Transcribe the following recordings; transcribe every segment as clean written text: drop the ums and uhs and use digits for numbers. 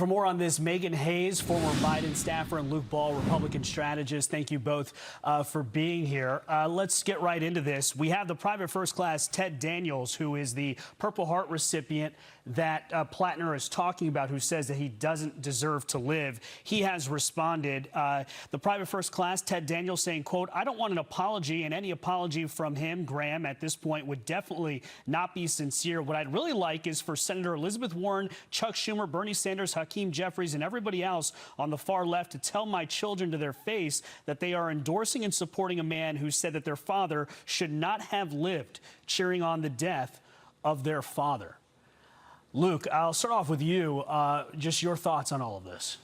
for more on this, Megan Hayes, former Biden staffer, and Luke Ball, Republican strategist. Thank you both for being here. Let's get right into this. We have the private first class Ted Daniels, who is the Purple Heart recipient that Plattner is talking about, who says that he doesn't deserve to live. He has responded. The private first class Ted Daniels saying, quote, "I don't want an apology, and any apology from him, Graham, at this point would definitely not be sincere. What I'd really like is for Senator Elizabeth Warren, Chuck Schumer, Bernie Sanders, Hakeem Jeffries, and everybody else on the far left to tell my children to their face that they are endorsing and supporting a man who said that their father should not have lived, cheering on the death of their father." Luke, I'll start off with you. Just your thoughts on all of this.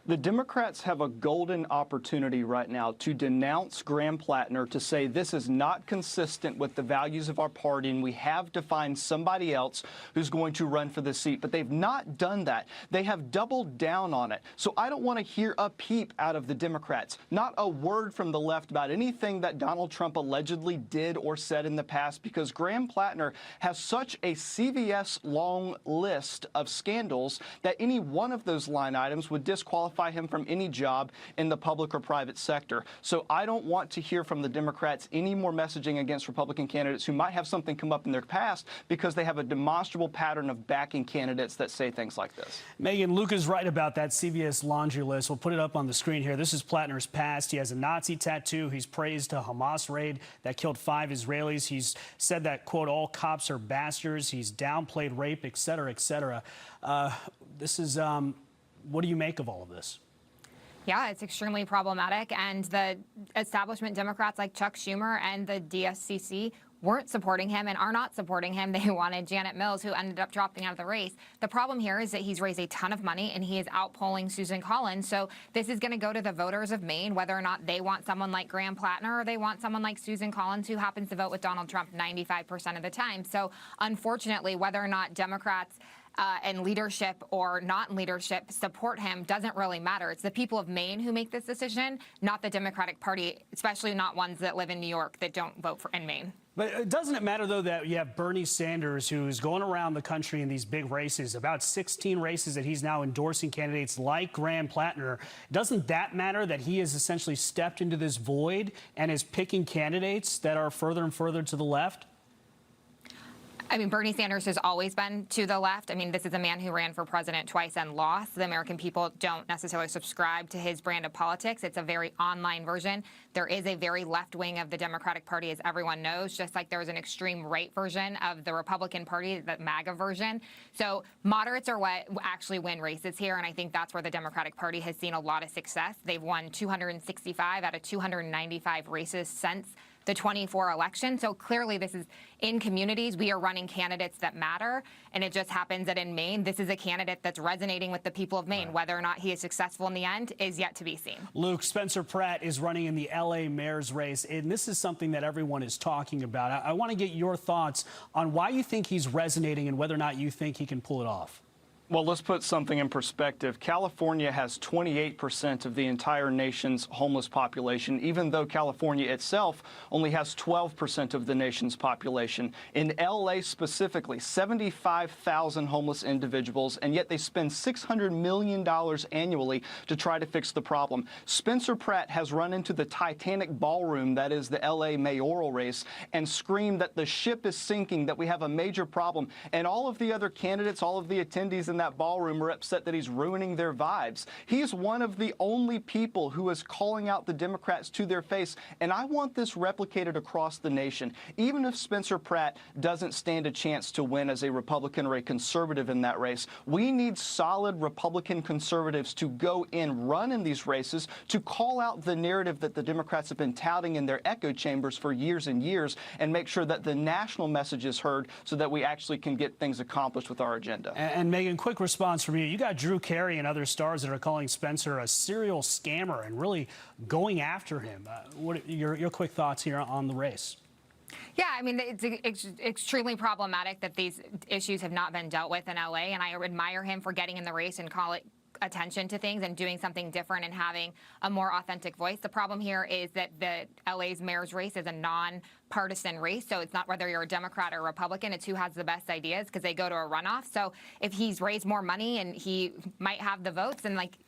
The Democrats have a golden opportunity right now to denounce Graham Plattner, to say this is not consistent with the values of our party, and we have to find somebody else who's going to run for the seat. But they've not done that. They have doubled down on it. So I don't want to hear a peep out of the Democrats, not a word from the left about anything that Donald Trump allegedly did or said in the past, because Graham Plattner has such a CVS long list of scandals that any one of those line items would disqualify him from any job in the public or private sector. So I don't want to hear from the Democrats any more messaging against Republican candidates who might have something come up in their past, because they have a demonstrable pattern of backing candidates that say things like this. Megan, Luke is right about that CVS laundry list. We'll put it up on the screen here. This is Plattner's past. He has a Nazi tattoo. He's praised a Hamas raid that killed 5 Israelis. He's said that, quote, all cops are bastards. He's downplayed rape, et cetera, et cetera. This is what do you make of all of this? Yeah, it's extremely problematic. And the establishment Democrats like Chuck Schumer and the DSCC weren't supporting him and are not supporting him. They wanted Janet Mills, who ended up dropping out of the race. The problem here is that he's raised a ton of money and he is outpolling Susan Collins. So this is going to go to the voters of Maine, whether or not they want someone like Graham Plattner or they want someone like Susan Collins, who happens to vote with Donald Trump 95% of the time. So unfortunately, whether or not Democrats and leadership or not in leadership support him doesn't really matter. It's the people of Maine who make this decision, not the Democratic Party, especially not ones that live in New York that don't vote in Maine. But doesn't it matter, though, that you have Bernie Sanders, who's going around the country in these big races, about 16 races that he's now endorsing candidates like Graham Plattner? Doesn't that matter, that he has essentially stepped into this void and is picking candidates that are further and further to the left? I mean, Bernie Sanders has always been to the left. I mean, this is a man who ran for president twice and lost. The American people don't necessarily subscribe to his brand of politics. It's a very online version. There is a very left wing of the Democratic Party, as everyone knows, just like there was an extreme right version of the Republican Party, the MAGA version. So moderates are what actually win races here, and I think that's where the Democratic Party has seen a lot of success. They've won 265 out of 295 races since the 24 election. So clearly this is in communities. We are running candidates that matter. And it just happens that in Maine, this is a candidate that's resonating with the people of Maine. Right. Whether or not he is successful in the end is yet to be seen. Luke, Spencer Pratt is running in the LA mayor's race. And this is something that everyone is talking about. I want to get your thoughts on why you think he's resonating and whether or not you think he can pull it off. Well, let's put something in perspective. California has 28% of the entire nation's homeless population, even though California itself only has 12% of the nation's population. In L.A. specifically, 75,000 homeless individuals, and yet they spend $600 million annually to try to fix the problem. Spencer Pratt has run into the Titanic ballroom, that is the L.A. mayoral race, and screamed that the ship is sinking, that we have a major problem. And all of the other candidates, all of the attendees in that ballroom are upset that he's ruining their vibes. He's one of the only people who is calling out the Democrats to their face, and I want this replicated across the nation. Even if Spencer Pratt doesn't stand a chance to win as a Republican or a conservative in that race, we need solid Republican conservatives to go in, run in these races, to call out the narrative that the Democrats have been touting in their echo chambers for years and years, and make sure that the national message is heard so that we actually can get things accomplished with our agenda. And Megan, quick response from you. You got Drew Carey and other stars that are calling Spencer a serial scammer and really going after him. What your quick thoughts here on the race? Yeah, I mean, it's extremely problematic that these issues have not been dealt with in L.A., and I admire him for getting in the race and attention to things and doing something different and having a more authentic voice. The problem here is that the LA's mayor's race is a non-partisan race, so it's not whether you're a Democrat or Republican, it's who has the best ideas because they go to a runoff. So if he's raised more money and he might have the votes, and like,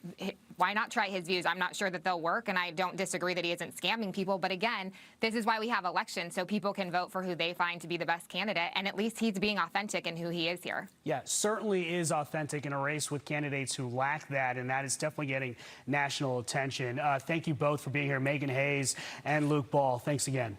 why not try his views? I'm not sure that they'll work, and I don't disagree that he isn't scamming people. But again, this is why we have elections, so people can vote for who they find to be the best candidate, and at least he's being authentic in who he is here. Yeah, certainly is authentic in a race with candidates who lack that, and that is definitely getting national attention. Thank you both for being here, Megan Hayes and Luke Ball. Thanks again.